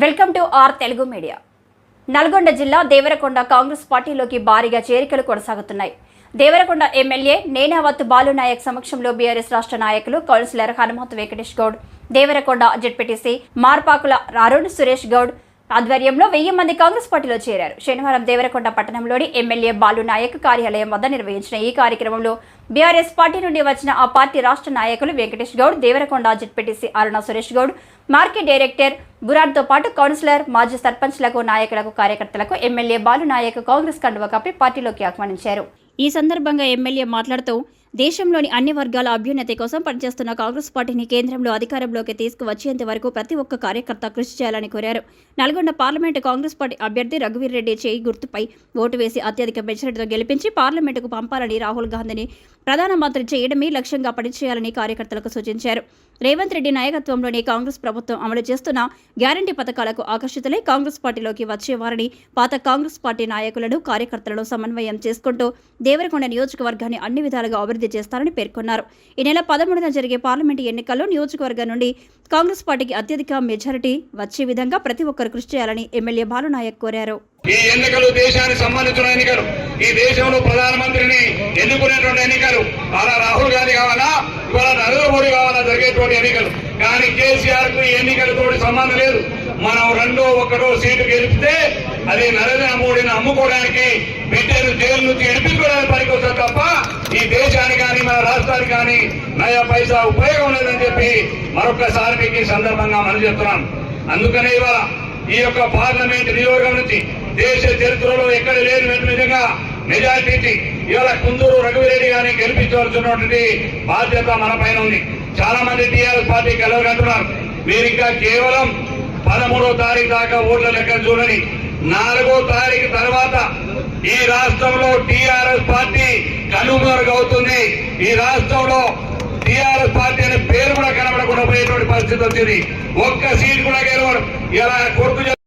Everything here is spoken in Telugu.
Welcome to our Telugu media. Nalgonda జిల్లా దేవరకొండ కాంగ్రెస్ పార్టీలోకి భారీగా చేరికలు కొనసాగుతున్నాయి. దేవరకొండ ఎమ్మెల్యే నేనావత్ బాలునాయక్ సమక్షంలో బీఆర్ఎస్ రాష్ట్ర నాయకులు కౌన్సిలర్ హనుమంతు వెంకటేష్ గౌడ్, దేవరకొండ జెడ్పీటీసీ మార్పాకుల అరుణ్ సురేష్ గౌడ్ ఆధ్వర్యంలో 1000 మంది కాంగ్రెస్ పార్టీలో చేరారు. శనివారం దేవరకొండ పట్టణంలోని ఎమ్మెల్యే బాలునాయక్ కార్యాలయం వద్ద నిర్వహించిన ఈ కార్యక్రమంలో బీఆర్ఎస్ పార్టీ నుండి వచ్చిన ఆ పార్టీ రాష్ట్ర నాయకులు వెంకటేష్ గౌడ్, దేవరకొండ జెడ్పీటీసీ అరుణ సురేష్ గౌడ్, మార్కెట్ డైరెక్టర్ బురాడ్తో పాటు కౌన్సిలర్, మాజీ సర్పంచ్లకు, నాయకులకు, కార్యకర్తలకు ఎమ్మెల్యే బాలునాయక్ కాంగ్రెస్ కండువా కప్పి పార్టీలోకి ఆహ్వానించారు. ఈ సందర్భంగా ఎమ్మెల్యే మాట్లాడుతూ దేశంలోని అన్ని వర్గాల అభ్యున్నతి కోసం పనిచేస్తున్న కాంగ్రెస్ పార్టీని కేంద్రంలో అధికారంలోకి తీసుకువచ్చేంత వరకు ప్రతి ఒక్క కార్యకర్త కృషి చేయాలని కోరారు. నల్గొండ పార్లమెంటు కాంగ్రెస్ పార్టీ అభ్యర్థి రఘువీర్ రెడ్డి చేయి గుర్తుపై ఓటు వేసి అత్యధిక మెజారిటీతో గెలిపించి పార్లమెంటుకు పంపాలని, రాహుల్ గాంధీని ప్రధానమంత్రి చేయడమే లక్ష్యంగా పనిచేయాలని కార్యకర్తలకు సూచించారు. రేవంత్ రెడ్డి నాయకత్వంలోని కాంగ్రెస్ ప్రభుత్వం అమలు చేస్తున్న గ్యారంటీ పథకాలకు ఆకర్షితులై కాంగ్రెస్ పార్టీలోకి వచ్చేవారని, పాత కాంగ్రెస్ పార్టీ నాయకులను, కార్యకర్తలను సమన్వయం చేసుకుంటూ దేవరకొండ నియోజకవర్గాన్ని అన్ని విధాలుగా అభివృద్ధి చేస్తారని పేర్కొన్నారు. ఈ నెల 13న జరిగే పార్లమెంటు ఎన్నికల్లో నియోజకవర్గం నుండి కాంగ్రెస్ పార్టీకి అత్యధిక మెజారిటీ వచ్చే విధంగా ప్రతి ఒక్కరు కృషి చేయాలని ఎమ్మెల్యే బాలునాయక్ కోరారు. ఈ ఎన్నికలు దేశానికి సంబంధించిన ఎన్నికలు, ఈ దేశంలో ప్రధానమంత్రిని ఎన్నుకునేటువంటి ఎన్నికలు. అలా రాహుల్ గాంధీ కావాలా, ఇవాళ నరేంద్ర మోడీ కావాలా జరిగేటువంటి ఎన్నికలు. కానీ కేసీఆర్ కు ఎన్నికలతో సంబంధం లేదు. మనం 2 or 1 సీటు గెలిపితే అది నరేంద్ర మోడీని అమ్ముకోవడానికి, బిడ్డను జైలు నుంచి ఎడిపించుకోవడానికి పనికొస్తారు తప్ప ఈ దేశానికి కానీ మన రాష్ట్రానికి కానీ నయా పైసా ఉపయోగం లేదని చెప్పి మరొకసారి మీకు ఈ సందర్భంగా మనం చెప్తున్నాం. అందుకనే ఇవాళ ఈ యొక్క పార్లమెంట్ నియోజకవర్గం నుంచి దేశ చరిత్రలో ఎక్కడ లేని విధంగా మెజార్టీ ఇవాళ కుందూరు రఘువీరెడ్డి గారిని గెలిపించవలసినటువంటి బాధ్యత మన పైన ఉంది. చాలా మంది టీఆర్ఎస్ పార్టీ కలవగంటున్నారు. మీరు ఇంకా కేవలం 13వ తారీఖు దాకా ఓట్ల లెక్క చూడని, 4వ తారీఖు తర్వాత ఈ రాష్ట్రంలో టీఆర్ఎస్ పార్టీ కనుమరుగవుతుంది. ఈ రాష్ట్రంలో టీఆర్ఎస్ పార్టీ అనే పేరు కూడా కనబడకుండా పోయేటువంటి పరిస్థితి వచ్చింది. ఒక్క సీట్ కూడా గెలవడం ఇలా కొడుకు